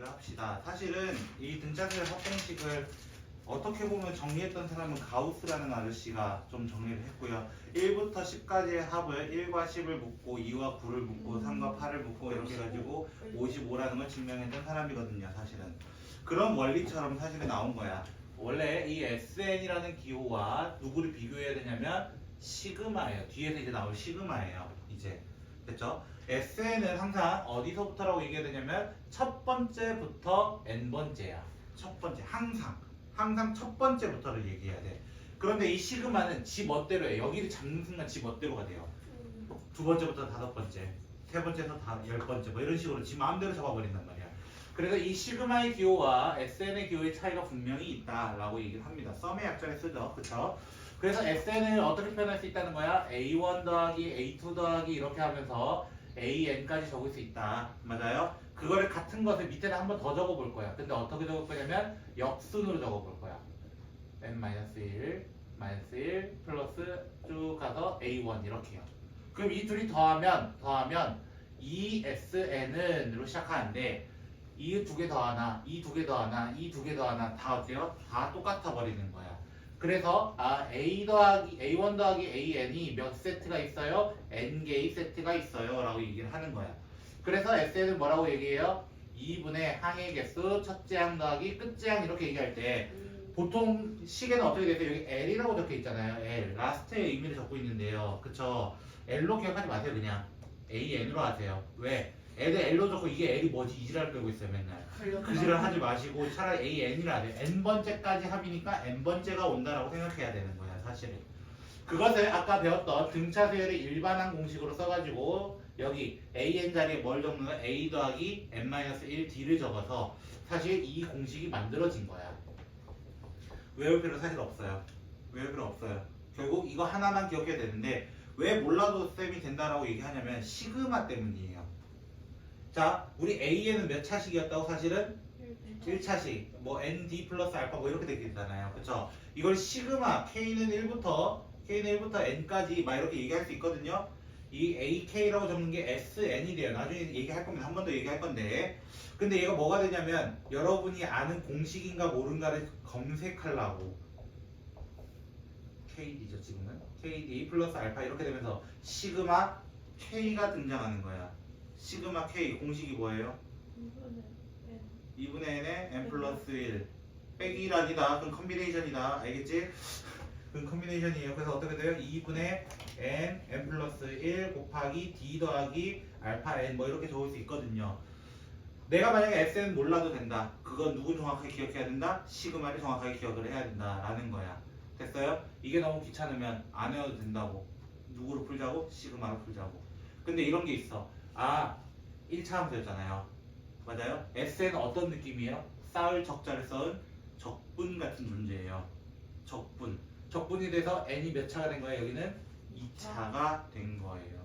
얘기를 합시다. 사실은 이 등차수열 합공식을 어떻게 보면 정리했던 사람은 가우스라는 아저씨가 좀 정리를 했고요. 1부터 10까지의 합을 1과 10을 묶고 2와 9를 묶고 3과 8을 묶고 이렇게 해가지고 55라는 걸 증명했던 사람이거든요. 사실은 그런 원리처럼 사실은 나온 거야. 원래 이 SN이라는 기호와 누구를 비교해야 되냐면 시그마예요. 뒤에서 이제 나올 시그마예요. 이제 됐죠? SN은 항상 어디서부터라고 얘기해야 되냐면 첫 번째부터 n번째야. 첫 번째 항상 첫 번째부터를 얘기해야 돼. 그런데 이 시그마는 지 멋대로 해. 여기를 잡는 순간 지 멋대로가 돼요. 두 번째부터 다섯 번째, 세 번째에서 열 번째 뭐 이런 식으로 지 마음대로 잡아버린단 말이야. 그래서 이 시그마의 기호와 SN의 기호의 차이가 분명히 있다라고 얘기를 합니다. 썸의 약자를 쓰죠. 그쵸? 그래서 SN을 어떻게 표현할 수 있다는 거야? A1 더하기 A2 더하기 이렇게 하면서 AN까지 적을 수 있다. 맞아요? 그거를 같은 것을 밑에다 한 번 더 적어볼 거야. 근데 어떻게 적을 거냐면 역순으로 적어볼 거야. n-1, -1 플러스 쭉 가서 A1 이렇게요. 그럼 이 둘이 더하면 ESN은으로 시작하는데 이 두 개 더하나, 이 두 개 더하나, 이 두 개 더하나 다 어때요? 다 똑같아 버리는 거야. 그래서 A1 더하기 AN이 몇 세트가 있어요? N개의 세트가 있어요 라고 얘기를 하는 거야. 그래서 SN은 뭐라고 얘기해요? 2분의 항의 개수 첫째 항 더하기 끝째 항 이렇게 얘기할 때 보통 식에는 어떻게 되세요? 여기 L이라고 적혀 있잖아요. L 라스트의 의미를 적고 있는데요. 그쵸? L로 기억하지 마세요. 그냥 AN으로 하세요. 왜? L을 L로 적고 이게 L이 뭐지? 이지랄 끌고 있어요 맨날. 그 지랄 하지 마시고 차라리 AN이라 하세요. N번째까지 합이니까 N번째가 온다라고 생각해야 되는 거야 사실은. 그것을 아까 배웠던 등차수열의 일반항 공식으로 써가지고 여기 AN 자리에 뭘 적는 거야? A 더하기 N-1D를 적어서 사실 이 공식이 만들어진 거야. 외울 필요 사실 없어요. 외울 필요 없어요. 결국 이거 하나만 기억해야 되는데 왜 몰라도 쌤이 된다라고 얘기하냐면 시그마 때문이에요. 자, 우리 AN은 몇 차식이었다고 사실은? 1차식. 뭐 ND 플러스 알파 뭐 이렇게 되어 있잖아요. 그쵸? 이걸 시그마 K는 1부터 N까지 막 이렇게 얘기할 수 있거든요. 이 AK라고 적는 게 SN이 돼요. 나중에 얘기할 겁니다. 한 번 더 얘기할 건데. 근데 얘가 뭐가 되냐면 여러분이 아는 공식인가 모른가를 검색하려고 KD죠 지금은. KD 플러스 알파 이렇게 되면서 시그마 K가 등장하는 거야. 시그마 K 공식이 뭐예요? 2분의 n에 n 플러스 1 빼기 1아니다. 그건 컴비네이션이다. 알겠지? 그건 컴비네이션이에요. 그래서 어떻게 돼요? 2분의 n 플러스 1 곱하기 d 더하기 알파 n 뭐 이렇게 적을 수 있거든요. 내가 만약에 SN 몰라도 된다. 그건 누구 정확하게 기억해야 된다? 시그마를 정확하게 기억을 해야 된다 라는 거야. 됐어요? 이게 너무 귀찮으면 안 해도 된다고. 누구로 풀자고? 시그마로 풀자고. 근데 이런 게 있어. 1차 함수였잖아요. 맞아요? SN은 어떤 느낌이에요? 쌓을 적자를 쌓은 적분 같은 존재예요. 적분이 돼서 n이 몇 차가 된 거예요? 여기는 2차가 된 거예요.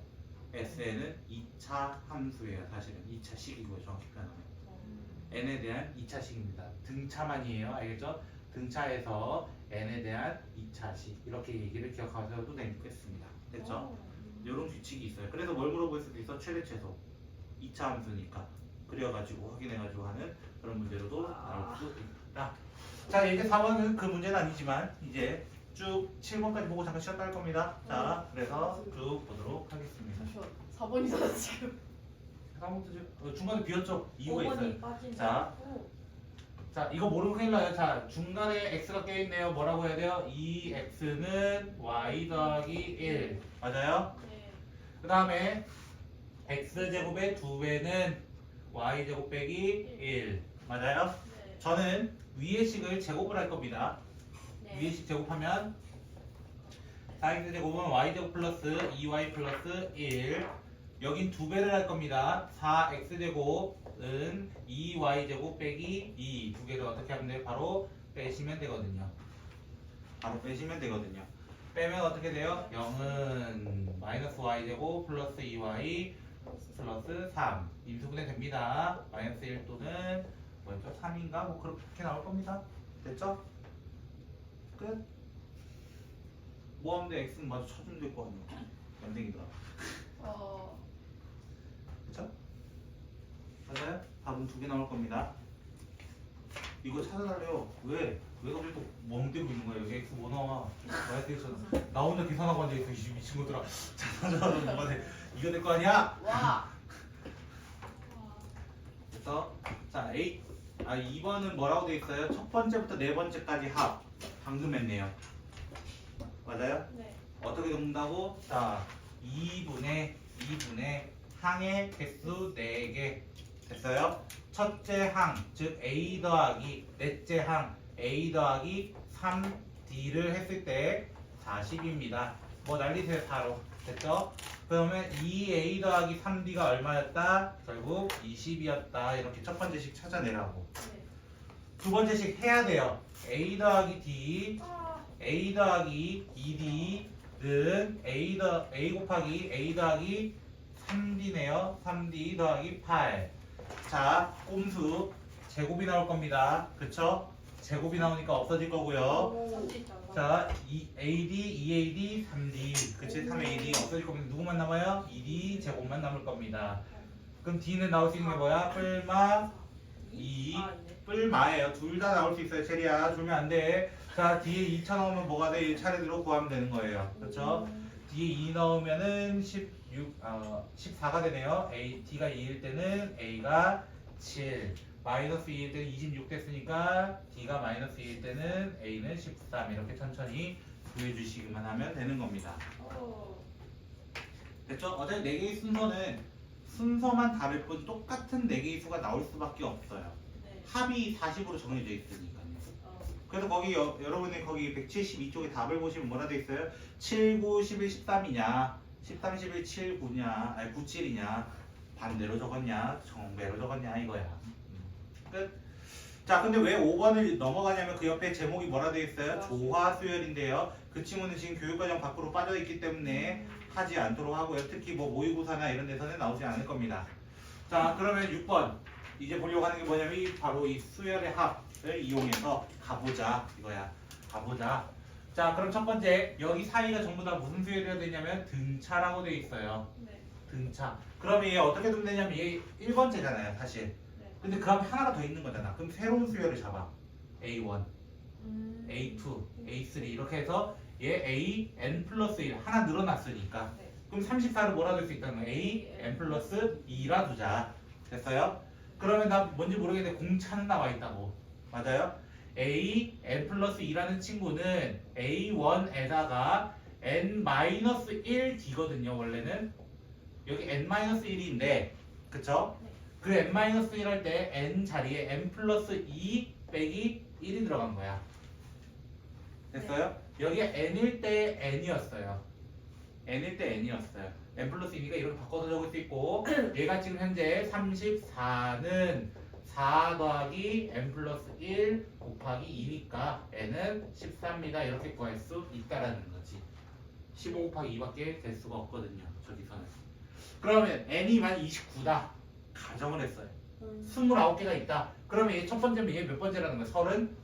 SN은 2차 함수예요. 사실은 2차 식이고요. 정확히 표현하면 n에 대한 2차식입니다. 등차만이에요. 알겠죠? 등차에서 n에 대한 2차식 이렇게 얘기를 기억하셔도 되겠습니다. 됐죠? 이런 규칙이 있어요. 그래서 뭘 물어볼 수도 있어? 최대 최소 2차 함수니까 그려가지고 확인해가지고 하는 그런 문제로도 나올 수 있다. 자 이제 4번은 그 문제는 아니지만 이제 쭉 7번까지 보고 잠깐 쉬었다 할 겁니다. 자 그래서 쭉 보도록 하겠습니다. 4번이잖아 지금. 4번부터 중간에 비었죠? 이유가 5번이 있어요. 빠진 자 이거 모르고 큰일 나요. 자 중간에 x가 껴있네요. 뭐라고 해야 돼요? 이 x는 y 더하기 1 맞아요? 네. 그 다음에 x제곱의 2배는 y제곱 빼기 1 맞아요? 네. 저는 위의 식을 제곱을 할 겁니다. 네. 위의 식 제곱하면 4x제곱은 y제곱 플러스 2y 플러스 1 여긴 2배를 할 겁니다. 4x제곱은 2y제곱 빼기 2 두 개를 어떻게 하면 돼요? 바로 빼시면 되거든요. 바로 빼시면 되거든요. 빼면 어떻게 돼요? 0은 마이너스 y제곱 플러스 2y 플러스 3 인수분해 됩니다. 마이너스 1 또는 뭐였죠? 3인가? 뭐 그렇게 나올 겁니다. 됐죠? 끝. 뭐 하면 돼? x는 마저 쳐주면 될 거 아니야. 연댕이더라. 그쵸? 맞아요? 답은 2개 나올 겁니다. 이거 찾아달래요. 왜? 왜 갑자기 또 멍때리고 있는 거야? 여기 X 뭐 나와? 나 혼자 계산하고 앉아있어. 이 미친 것들아. 찾아달라고 뭐가 돼? 이거 될 거 아니야? 와. 그래서 자 A 2번은 뭐라고 돼 있어요? 첫 번째부터 네 번째까지 합. 방금 했네요. 맞아요? 네. 어떻게 적는다고? 자 2분의 항의 개수 4개 됐어요? 첫째 항, 즉 A 더하기 넷째 항 A 더하기 3D를 했을 때 40입니다. 뭐 난리세요 바로. 됐죠? 그러면 2A 더하기 3D가 얼마였다? 결국 20이었다. 이렇게 첫 번째식 찾아내라고. 네. 두 번째식 해야 돼요. A 더하기 D, 아. A 더하기 2D는 A 곱하기 A 더하기 3D네요. 3D 더하기 8. 자, 꼼수 제곱이 나올 겁니다. 그쵸? 제곱이 나오니까 없어질 거고요. 오. 자, AD, 2AD, 3D. 그치? 3AD 없어질 겁니다. 누구만 남아요? 2D 제곱만 남을 겁니다. 그럼 D는 나올 수 있는 게 뭐야? 뿔마 2. 아, 네. 뿔마예요. 둘 다 나올 수 있어요. 체리야. 줄면 안 돼. 자, 뒤에 2 차 넣으면 뭐가 돼? 차례대로 구하면 되는 거예요. 그렇죠? 뒤에 2 넣으면은 14가 되네요. D가 2일 때는 A가 7. 마이너스 2일 때는 26 됐으니까 D가 마이너스 2일 때는 A는 13. 이렇게 천천히 구해주시기만 하면 되는 겁니다. 오. 됐죠? 어차피 4개의 순서는 순서만 다를 뿐 똑같은 4개의 수가 나올 수밖에 없어요. 네. 합이 40으로 정해져 있으니까요. 어. 그래서 거기 여러분이 거기 172쪽에 답을 보시면 뭐라 돼 있어요? 7, 9, 11, 13이냐 13, 11, 7, 9냐 아니 9, 7이냐 반대로 적었냐 정배로 적었냐 이거야. 끝. 자 근데 왜 5번을 넘어가냐면 그 옆에 제목이 뭐라 돼 있어요? 조화수열인데요. 그 친구는 지금 교육과정 밖으로 빠져 있기 때문에 하지 않도록 하고요. 특히 뭐 모의고사나 이런 데서는 나오지 않을 겁니다. 자 그러면 6번 이제 보려고 하는 게 뭐냐면 바로 이 수열의 합을 이용해서 가보자 이거야. 가보자. 자 그럼 첫 번째 여기 사이가 전부 다 무슨 수열이라 되냐면 등차라고 돼 있어요. 네. 등차. 그러면 얘 어떻게 두면 되냐면 얘 1번째잖아요 사실. 네. 근데 그 앞에 하나가 더 있는 거잖아. 그럼 새로운 수열을 잡아. A1, A2, A3 이렇게 해서 얘 A, N 플러스 1 하나 늘어났으니까 네. 그럼 34를 뭐라 될 수 있다는 거야? A, N 플러스 2라 두자. 됐어요? 그러면 나 뭔지 모르겠는데 공차는 나와 있다고. 맞아요? A, N 플러스 2라는 친구는 A1에다가 N-1D거든요 원래는. 여기 N-1인데 그쵸? 네. 그 N-1 할 때 N 자리에 N 플러스 2 빼기 1이 들어간 거야. 됐어요? 여기가 N일 때 N이었어요. N일 때 N이었어요. N 플러스 2니까 이렇게 바꿔서 적을 수 있고 얘가 지금 현재 34는 4 더하기 N 플러스 1 곱하기 2니까 N은 14입니다. 이렇게 구할 수 있다라는 거지. 15 곱하기 2밖에 될 수가 없거든요. 저기서는. 그러면 N이만 29다. 가정을 했어요. 29개가 있다. 그러면 얘 첫 번째면 얘 몇 번째라는 거야?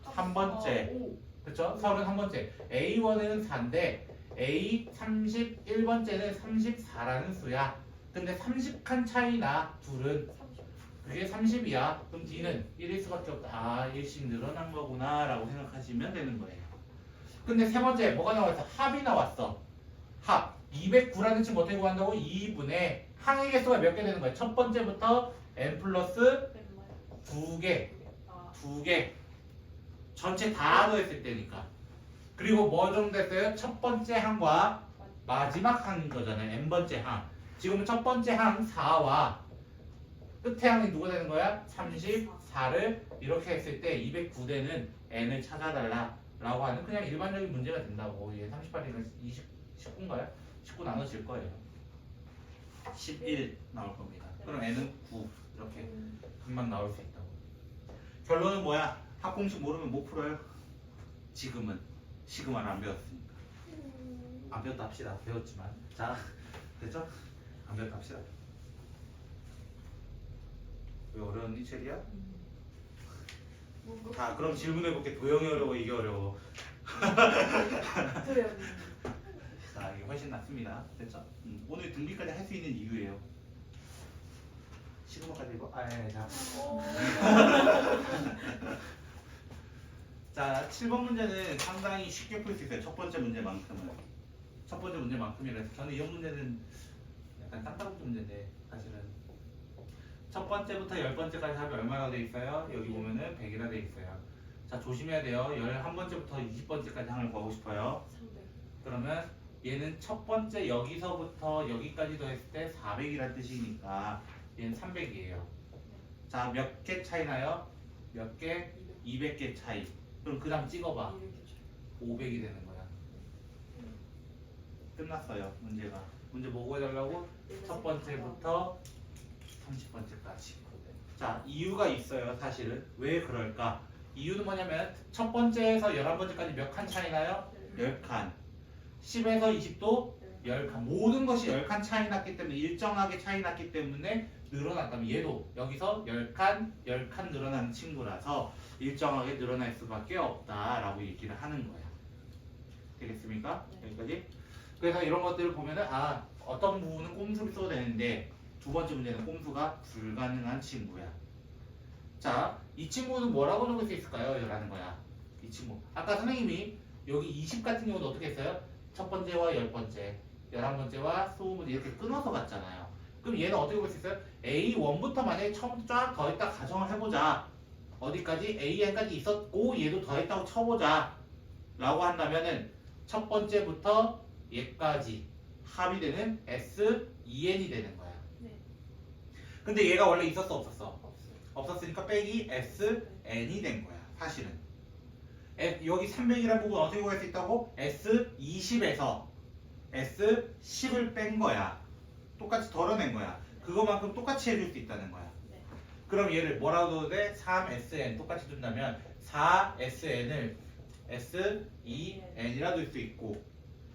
31번째. 오. 그쵸? 31번째. A1에는 4인데 A 31번째는 34라는 수야. 근데 30칸 차이나 둘은 30. 그게 30이야. 그럼 D는 1일 수밖에 없다. 아 1씩 늘어난 거구나 라고 생각하시면 되는 거예요. 근데 세 번째 뭐가 나왔어? 합이 나왔어. 합. 209라는 친구 어떻게 구한다고? 2분의 항의 개수가 몇 개 되는 거야? 첫 번째부터 N 플러스 웬말. 2개. 아. 2개. 전체 다 더했을 때니까. 그리고 뭐 정도 됐어요? 첫 번째 항과 마지막 항인 거잖아요. n번째 항. 지금은 첫 번째 항 4와 끝에 항이 누가 되는 거야? 34를 이렇게 했을 때 209대는 n을 찾아달라 라고 하는 그냥 일반적인 문제가 된다고. 얘 38이면 19인가요? 19 나눠질 거예요. 11 나올 겁니다. 그럼 n은 9 이렇게 금방 나올 수 있다고. 결론은 뭐야? 합공식 모르면 못 풀어요. 지금은 시그마를 안 배웠으니까. 안 배웠다 합시다. 배웠지만 자 됐죠? 안 배웠다 합시다. 왜 어려웠니 체리야? 자 그럼 질문해볼게. 도형이 어려워 이게 어려워? 그래요. 자 이게 훨씬 낫습니다. 됐죠? 오늘 등비까지 할 수 있는 이유예요. 시그마까지 이거? 자. 자, 7번 문제는 상당히 쉽게 풀 수 있어요. 첫 번째 문제만큼은. 첫 번째 문제만큼이라서 저는 이 문제는 약간 땅따먹기 문제인데 사실은 첫 번째부터 10번째까지 합이 얼마나 돼 있어요? 여기 보면은 100이라 돼 있어요. 자, 조심해야 돼요. 11번째부터 20번째까지 항을 구하고 싶어요. 300. 그러면 얘는 첫 번째 여기서부터 여기까지 더했을 때 400이라는 뜻이니까 얘는 300이에요. 자, 몇 개 차이 나요? 몇 개? 200개 차이. 그럼 그 다음 찍어봐. 500이 되는 거야. 끝났어요, 문제가. 문제 뭐 구해달라고? 첫 번째부터 30번째까지. 자, 이유가 있어요, 사실은. 왜 그럴까? 이유는 뭐냐면 첫 번째에서 11번째까지 몇 칸 차이 나요? 10칸. 10에서 20도 10칸. 모든 것이 10칸 차이 났기 때문에 일정하게 차이 났기 때문에 늘어났다면 얘도 여기서 10칸, 10칸 늘어나는 친구라서 일정하게 늘어날 수밖에 없다라고 얘기를 하는 거야. 되겠습니까? 네. 여기까지? 그래서 이런 것들을 보면은 어떤 부분은 꼼수를 써도 되는데 두 번째 문제는 꼼수가 불가능한 친구야. 자, 이 친구는 뭐라고 적을 수 있을까요? 라는 거야. 이 친구. 아까 선생님이 여기 20 같은 경우는 어떻게 했어요? 첫 번째와 10번째, 11번째와 20번째 이렇게 끊어서 갔잖아요. 그럼 얘는 어떻게 볼 수 있어요? A1부터 만약에 처음부터 쫙 더했다 가정을 해보자. 어디까지? AN까지 있었고 얘도 더했다고 쳐보자. 라고 한다면은 첫 번째부터 얘까지 합이 되는 SEN이 되는 거야. 네. 근데 얘가 원래 있었어 없었어? 없어요. 없었으니까 빼기 SN이 된 거야. 사실은. 여기 300이라는 부분 어떻게 구할 수 있다고? S20에서 S10을 뺀 거야. 똑같이 덜어낸 거야. 그거만큼 똑같이 해줄 수 있다는 거야. 네. 그럼 얘를 뭐라고 둬도 돼? 3SN 똑같이 둔다면 4SN을 SEN이라 둘 수 있고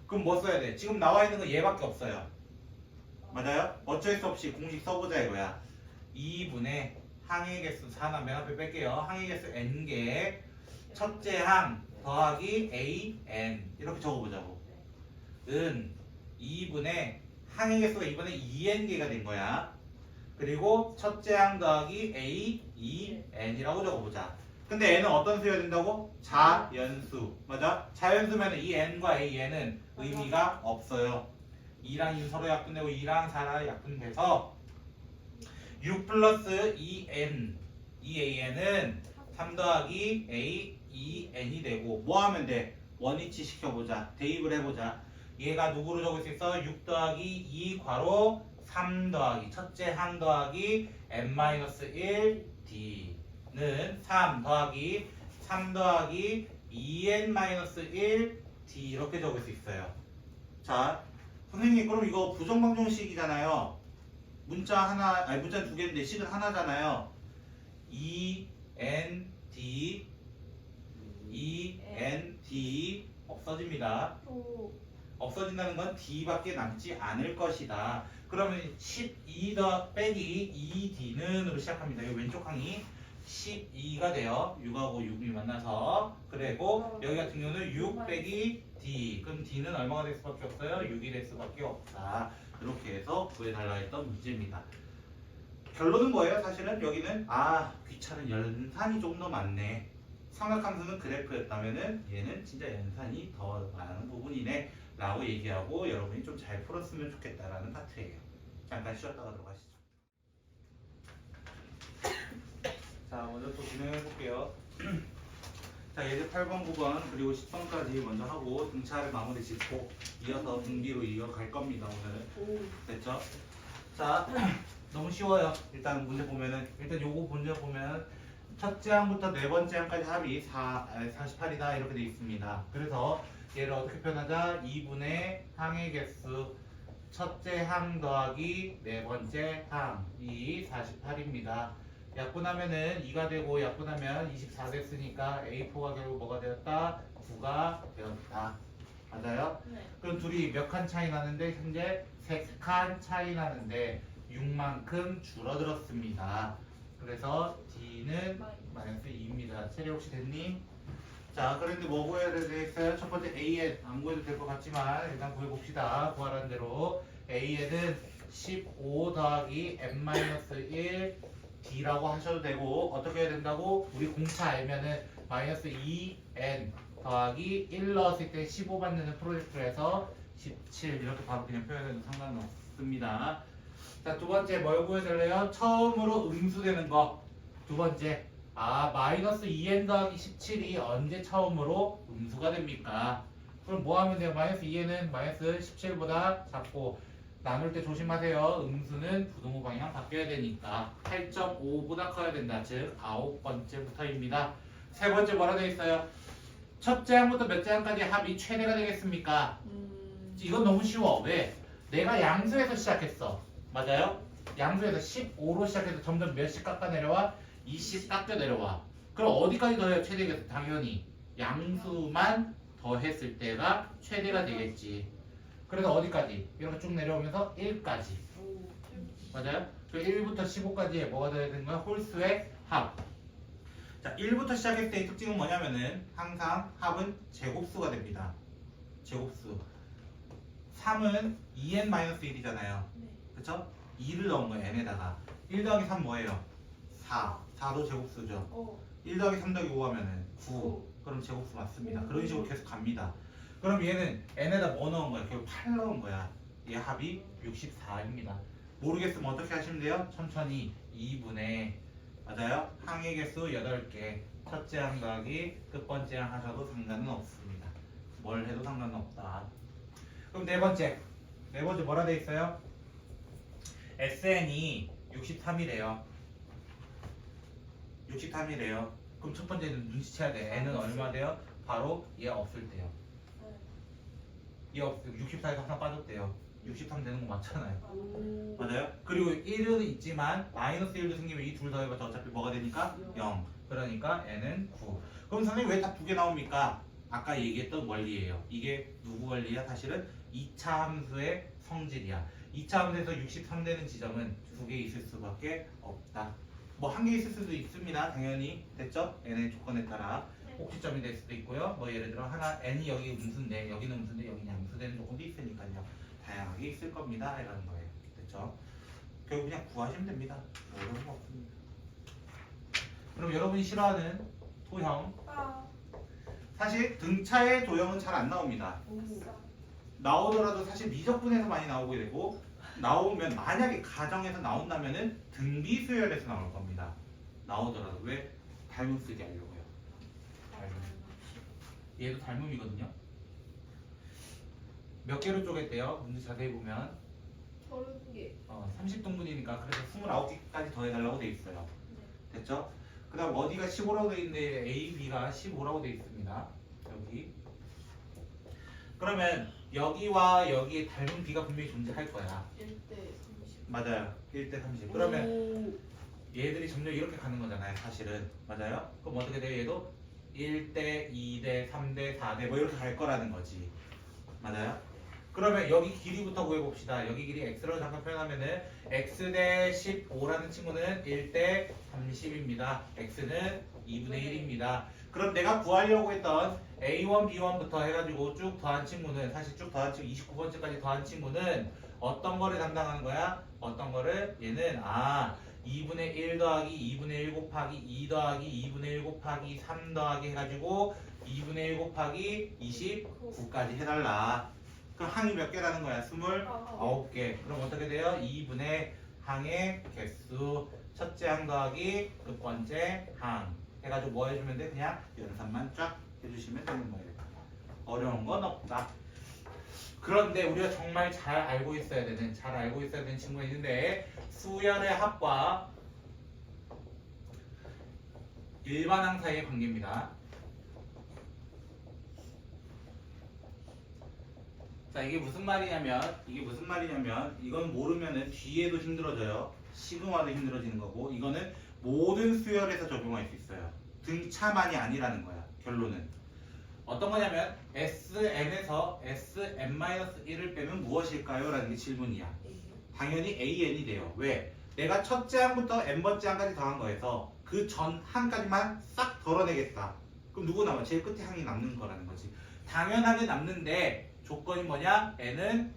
그럼 뭐 써야 돼? 지금 나와 있는 건 얘밖에 없어요. 맞아요? 어쩔 수 없이 공식 써보자 이거야. 2분의 항의 개수 4나 맨 앞에 뺄게요. 항의 개수 n개 첫째 항 더하기 AN 이렇게 적어보자고. 은 2분의 항의 개수가 이번에 2n개가 된 거야. 그리고 첫째 항 더하기 AEN이라고 적어보자. 근데 n은 어떤 수여야 된다고? 자연수. 맞아? 자연수면 이 n과 AN은 의미가 없어요. 2랑 2는 서로 약분되고 2랑 4랑 약분돼서 6 플러스 2n 2an은 3 더하기 AEN이 되고 뭐 하면 돼? 원위치 시켜보자. 대입을 해보자. 얘가 누구로 적을 수 있어? 6 더하기 2 괄호 3 더하기 첫째 항 더하기 n-1 d는 3 더하기 3 더하기 2n-1 d 이렇게 적을 수 있어요. 자, 선생님 그럼 이거 부정방정식이잖아요. 문자 하나, 아니 문자 두 개인데 식은 하나잖아요. EN D 없어집니다. 없어진다는 건 D밖에 남지 않을 것이다. 그러면 12 더 빼기 2D는으로 시작합니다. 이 왼쪽 항이 12가 돼요. 6하고 6이 만나서. 그리고 여기 같은 경우는 6 빼기 D. 그럼 D는 얼마가 될 수밖에 없어요? 6이 될 수밖에 없다. 이렇게 해서 구해달라 했던 문제입니다. 결론은 뭐예요? 사실은 여기는 귀찮은 연산이 좀 더 많네. 삼각함수는 그래프였다면은 얘는 진짜 연산이 더 많은 부분이네 라고 얘기하고 여러분이 좀 잘 풀었으면 좋겠다라는 파트예요. 잠깐 쉬었다가 들어가시죠. 자, 먼저 또 진행해 볼게요. 자, 예제 8번, 9번 그리고 10번까지 먼저 하고 등차를 마무리 짓고 이어서 등비로 이어갈 겁니다. 오늘은 됐죠? 자, 너무 쉬워요. 일단 문제 보면은 일단 요거 문제 보면 첫째 항부터 네 번째 항까지 합이 48이다 이렇게 돼 있습니다. 그래서 얘를 어떻게 표현하자? 2분의 항의 개수 첫째 항 더하기 네 번째 항이 48입니다. 약분하면은 2가 되고 약분하면 24 됐으니까 A4가 결국 뭐가 되었다? 9가 되었다. 맞아요? 네. 그럼 둘이 몇 칸 차이 나는데 현재 3칸 차이 나는데 6만큼 줄어들었습니다. 그래서 D는 마이너스 2입니다. 체리 혹시 됐니? 자, 그런데 뭐 구해야 되겠어요? 첫 번째 AN 안 구해도 될 것 같지만 일단 구해봅시다. 구하라는 대로 AN은 15 더하기 n-1 D라고 하셔도 되고 어떻게 해야 된다고? 우리 공차 알면은 마이너스 2n 더하기 1 넣었을 때 15 받는 프로젝트에서 17 이렇게 바로 그냥 표현해도 상관없습니다. 자, 두 번째 뭘 구해줄래요? 처음으로 음수되는 거. 두 번째, 마이너스 2n 더하기 17이 언제 처음으로 음수가 됩니까? 그럼 뭐 하면 돼요? 마이너스 2n은 마이너스 17보다 작고 나눌 때 조심하세요. 음수는 부등호 방향 바뀌어야 되니까 8.5보다 커야 된다. 즉 9번째부터입니다. 세 번째 뭐라 되어 있어요? 첫째 항부터 몇째 항까지 합이 최대가 되겠습니까? 이건 너무 쉬워. 왜? 내가 양수에서 시작했어. 맞아요? 양수에서 15로 시작해서 점점 몇씩 깎아 내려와? 20 깎여 내려와. 그럼 어디까지 더해야 최대겠어? 당연히 양수만 더했을 때가 최대가 되겠지. 그래서 어디까지? 이렇게 쭉 내려오면서 1까지. 맞아요? 그 1부터 15까지에 뭐가 되어야 되는 거야? 홀수의 합. 자, 1부터 시작했을 때의 특징은 뭐냐면은 항상 합은 제곱수가 됩니다. 제곱수. 3은 2n-1이잖아요. 그쵸? 2를 넣은 거예요, n에다가. 1 더하기 3 뭐예요? 4. 4도 제곱수죠. 1 더하기 3 더하기 5 하면은 9. 그럼 제곱수 맞습니다. 그런 식으로 계속 갑니다. 그럼 얘는 n에다 뭐 넣은 거야? 결국 8 넣은 거야. 얘 합이 64입니다. 모르겠으면 어떻게 하시면 돼요? 천천히 2분의 맞아요? 항의 개수 8개 첫째 항 더하기 끝번째 항 하셔도 상관은 없습니다. 뭘 해도 상관은 없다. 그럼 네 번째 뭐라 돼 있어요? SN이 63이래요. 63이래요. 그럼 첫 번째는 눈치채야 돼. n은 얼마 돼요? 바로 얘 없을 때요. 얘 64에서 하나 빠졌대요. 63 되는 거 맞잖아요. 맞아요? 그리고 1은 있지만 마이너스 1도 생기면 이 둘 더해봤자 어차피 뭐가 되니까 0. 그러니까 n은 9. 그럼 선생님 왜 다 두 개 나옵니까? 아까 얘기했던 원리예요. 이게 누구 원리야? 사실은 2차 함수의 성질이야. 2차 함수에서 63 되는 지점은 두 개 있을 수밖에 없다. 뭐 한 개 있을 수도 있습니다. 당연히 됐죠? n의 조건에 따라 꼭지점이 될 수도 있고요. 뭐 예를 들어 하나 n이 여기 음수인데 여기는 음수인데 여기는 양수되는 조건도 있으니까요. 다양하게 있을 겁니다. 이라는 거예요. 됐죠? 결국 그냥 구하시면 됩니다. 뭐 어려운 거 없습니다. 그럼 여러분이 싫어하는 도형. 사실 등차의 도형은 잘 안 나옵니다. 나오더라도 사실 미적분에서 많이 나오게 되고 나오면 만약에 가정에서 나온다면은 등비 수열에서 나올 겁니다. 나오더라도 왜? 닮음 쓰기 하려고요. 얘도 닮음이거든요. 몇 개로 쪼갰대요? 문제 자세히 보면 30개. 30등분이니까 그래서 29개까지 더해달라고 돼 있어요. 됐죠? 그 다음 어디가 15라고 돼 있는데 A, B가 15라고 돼 있습니다. 여기. 그러면 여기와 여기에 닮은 B가 분명히 존재할 거야. 1대 30. 맞아요. 1대 30. 그러면 얘들이 점점 이렇게 가는 거잖아요. 사실은. 맞아요? 그럼 어떻게 돼요? 얘도 1대, 2대, 3대, 4대 뭐 이렇게 갈 거라는 거지. 맞아요? 그러면 여기 길이부터 구해봅시다. 여기 길이 x로 잠깐 표현하면은 x 대 15라는 친구는 1대 30입니다. x는 2분의 1입니다. 그럼 내가 구하려고 했던 a1, b1부터 해가지고 쭉 더한 친구는 사실 쭉 더한 친구 29번째까지 더한 친구는 어떤 거를 담당하는 거야? 어떤 거를? 얘는 2분의 1 더하기 2분의 1 곱하기 2 더하기 2분의 1 곱하기 3 더하기 해가지고 2분의 1 곱하기 29까지 해달라. 그럼 항이 몇 개라는 거야? 29개. 그럼 어떻게 돼요? 2분의 항의 개수 첫째 항 더하기 끝번째 항 해가지고 뭐 해주면 돼? 그냥 연산만 쫙 해주시면 되는 거예요. 어려운 건 없다. 그런데 우리가 정말 잘 알고 있어야 되는 친구가 있는데 수열의 합과 일반항 사이의 관계입니다. 자, 이게 무슨 말이냐면 이건 모르면은 뒤에도 힘들어져요. 시그마도 힘들어지는 거고 이거는 모든 수열에서 적용할 수 있어요. 등차만이 아니라는 거야. 결론은 어떤 거냐면 SN에서 SN-1을 빼면 무엇일까요? 라는 게 질문이야. 당연히 AN이 돼요. 왜? 내가 첫째 항부터 n번째 항까지 더한 거에서 그 전 항까지만 싹 덜어내겠다. 그럼 누구 남아? 제일 끝에 항이 남는 거라는 거지. 당연하게 남는데 조건이 뭐냐? n은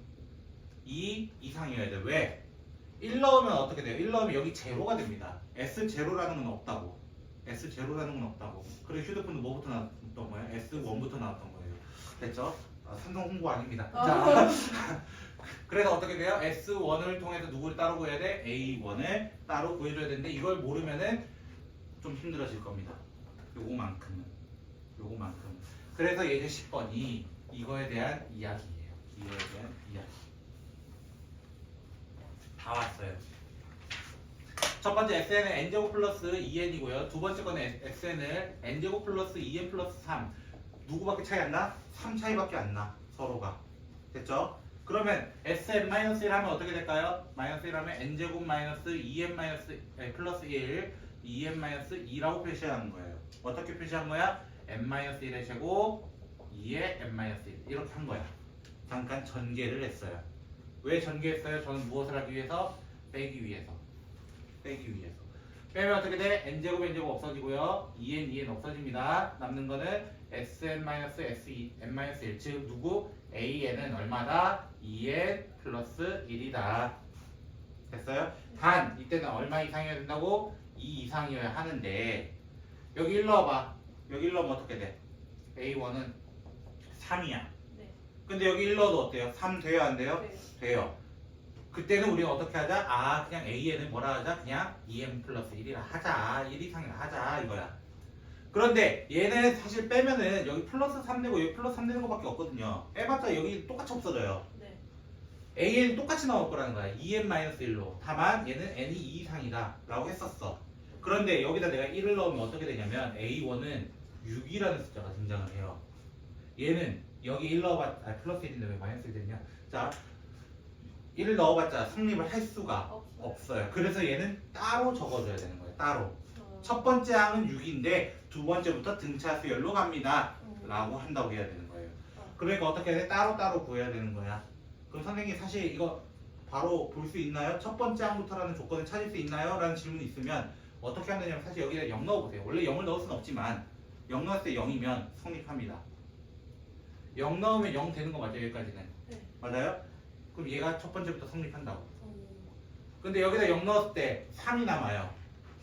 2 이상이어야 돼. 왜? 1 넣으면 어떻게 돼요? 1 넣으면 여기 제로가 됩니다. S0라는 건 없다고. S0라는 건 없다고. 그리고 휴대폰은 뭐부터 나왔던 거예요? S1부터 나왔던 거예요. 됐죠? 삼성 홍보 아닙니다. 자, 그래서 어떻게 돼요? S1을 통해서 누구를 따로 구해야 돼? A1을 따로 구해줘야 되는데 이걸 모르면은 좀 힘들어질 겁니다. 요거만큼은. 그래서 예제 10번이 이거에 대한 이야기예요. 이거에 대한 이야기. 다 왔어요. 첫 번째 xn은 n제곱 플러스 2n이고요. 두 번째 거는 xn을 n제곱 플러스 2n 플러스 3. 누구밖에 차이 안 나? 3 차이밖에 안 나. 서로가. 됐죠? 그러면 sn-1 하면 어떻게 될까요? 마이너스 1 하면 n제곱 마이너스 2n 플러스 1 2n-2라고 표시하는 거예요. 어떻게 표시한 거야? n-1의 제곱 2의 n-1 이렇게 한 거야. 잠깐 전개를 했어요. 왜 전개했어요? 저는 무엇을 하기 위해서? 빼기 위해서. 빼면 어떻게 돼? n제곱 없어지고요. 2n 없어집니다. 남는 거는 sn-n-1 즉 누구? an은 얼마다? 2n 플러스 1이다. 됐어요? 단 이때는 얼마 이상이어야 된다고? 2 이상이어야 하는데 여기 1 넣어봐. 여기 1 넣으면 어떻게 돼? a1은 3이야. 네. 근데 여기 1 넣어도 어때요? 3 돼요? 안 돼요? 네. 돼요. 그때는 우리는 어떻게 하자? 그냥 an은 뭐라 하자? 그냥 2n 플러스 1이라 하자. 1 이상이라 하자 이거야. 그런데 얘는 사실 빼면은 여기 플러스 3 되고 여기 플러스 3 되는 것밖에 없거든요. 빼봤자 여기 똑같이 없어져요. 네. an이 똑같이 나올 거라는 거야. 2n-1로. 다만 얘는 n이 2 이상이다 라고 했었어. 그런데 여기다 내가 1을 넣으면 어떻게 되냐면 a1은 6이라는 숫자가 등장을 해요. 얘는 여기 1 넣어봤자 플러스 1인데 왜 마이너스 1 됐냐? 자 1을 넣어봤자 성립을 할 수가 없어요. 그래서 얘는 따로 적어줘야 되는 거예요. 따로. 첫 번째 항은 6인데 두 번째부터 등차 수열로 갑니다 라고 한다고 해야 되는 거예요. 그러니까 어떻게 해야 돼? 따로 구해야 되는 거야. 그럼 선생님 사실 이거 바로 볼 수 있나요? 첫 번째 항부터라는 조건을 찾을 수 있나요? 라는 질문이 있으면 어떻게 하면 되냐면 사실 여기다 0 넣어보세요. 원래 0을 넣을 수는 없지만 0 넣었을 때 0이면 성립합니다. 0 넣으면 0 되는 거 맞아요? 여기까지는? 네. 맞아요? 그럼 얘가 첫 번째부터 성립한다고. 근데 여기다 0 넣었을 때 3이 남아요.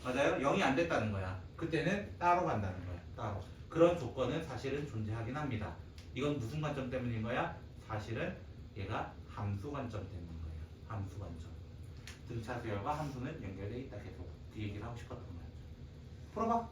맞아요? 0이 안 됐다는 거야. 그때는 따로 간다는 거야. 따로. 그런 조건은 사실은 존재하긴 합니다. 이건 무슨 관점 때문인 거야? 사실은 얘가 함수 관점 때문인 거예요. 함수 관점. 등차 수열과 함수는 연결돼 있다. 계속 그 얘기를 하고 싶었던 거야. 풀어봐.